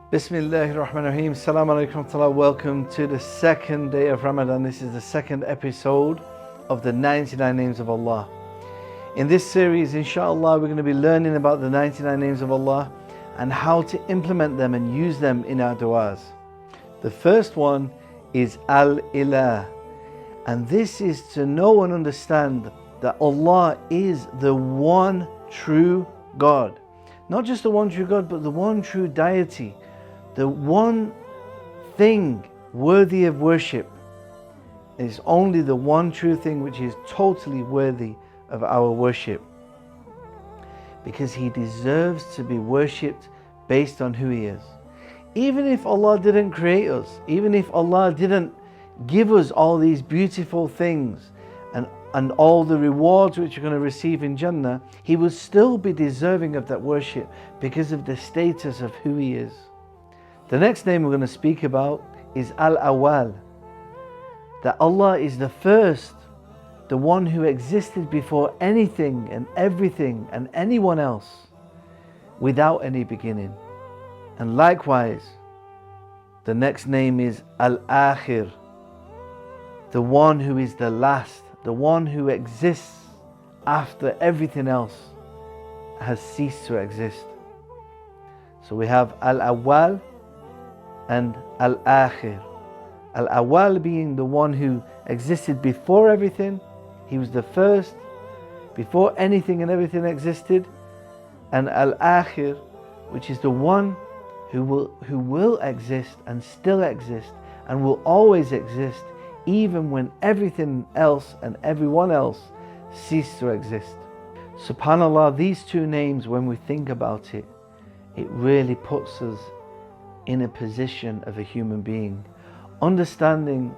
Bismillahir Rahmanir Rahim. Assalamu alaikum wa rahmatullah. Welcome to the second day of Ramadan. This is the second episode of the 99 names of Allah. In this series, inshallah, we're going to be learning about the 99 names of Allah and how to implement them and use them in our du'as. The first one is Al-Ilah. And this is to know and understand that Allah is the one true God. Not just the one true God, but the one true deity. The one thing worthy of worship is only the one true thing which is totally worthy of our worship, because He deserves to be worshipped based on who He is. Even if Allah didn't create us, even if Allah didn't give us all these beautiful things and all the rewards which you're going to receive in Jannah, He will still be deserving of that worship because of the status of who He is. The next name we're going to speak about is Al-Awwal. That Allah is the first, the one who existed before anything and everything and anyone else, without any beginning. And likewise, the next name is Al-Aakhir, the one who is the last, the one who exists after everything else has ceased to exist. So we have Al-Awwal and Al-Aakhir. Al-Awwal being the one who existed before everything. He was the first, before anything and everything existed. And Al-Aakhir, which is the one who will exist and still exist and will always exist, even when everything else and everyone else cease to exist. SubhanAllah, these two names, when we think about it, it really puts us in a position of a human being, understanding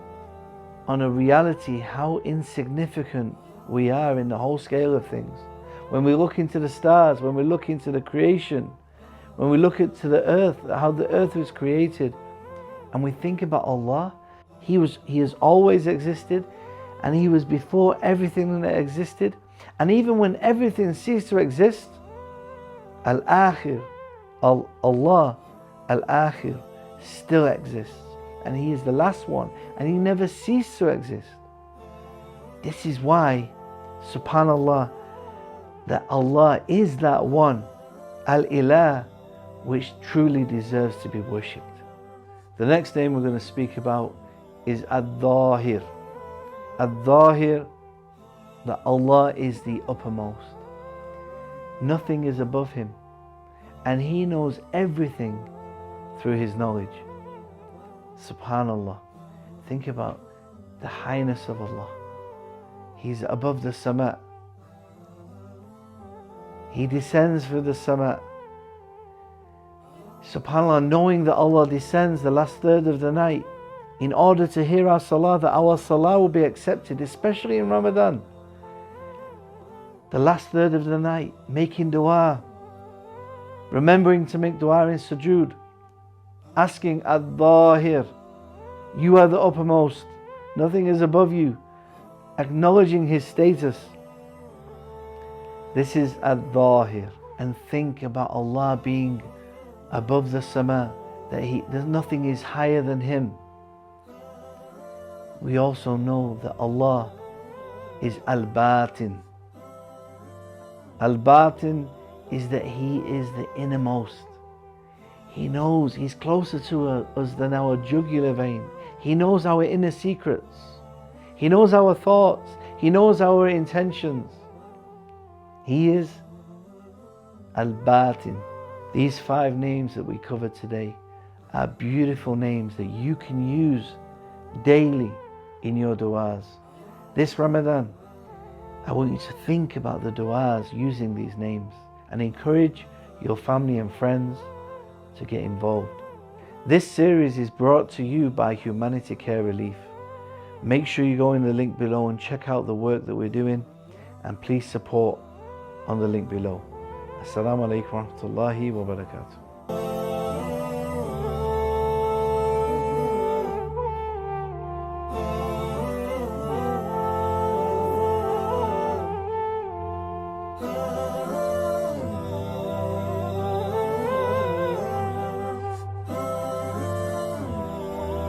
on a reality how insignificant we are in the whole scale of things. When we look into the stars, when we look into the creation, when we look into the earth, how the earth was created, and we think about Allah, He has always existed, and He was before everything that existed. And even when everything ceased to exist, Al-Aakhir, Allah, Al-Aakhir, still exists. And He is the last one, and He never ceased to exist. This is why, subhanAllah, that Allah is that one, Al-Ilah, which truly deserves to be worshipped. The next name we're going to speak about is Adh-Dhaahir. Adh-Dhaahir, that Allah is the uppermost. Nothing is above Him, and He knows everything through His knowledge. SubhanAllah. Think about the highness of Allah. He's above the sama. He descends through the sama. SubhanAllah, knowing that Allah descends the last third of the night in order to hear our salah, that our salah will be accepted, especially in Ramadan. The last third of the night, making dua, remembering to make dua in sujood, asking Adh-Dhaahir, you are the uppermost, nothing is above you, acknowledging His status. This is Adh-Dhaahir. And think about Allah being above the sama, that nothing is higher than Him. We also know that Allah is Al-Baatin. Al-Baatin is that He is the innermost. He knows, He's closer to us than our jugular vein. He knows our inner secrets. He knows our thoughts. He knows our intentions. He is Al-Baatin. These 5 names that we covered today are beautiful names that you can use daily in your du'as. This Ramadan, I want you to think about the du'as using these names and encourage your family and friends to get involved. This series is brought to you by Humanity Care Relief. Make sure you go in the link below and check out the work that we're doing, and please support on the link below. Assalamu alaikum wa rahmatullahi wa barakatuh.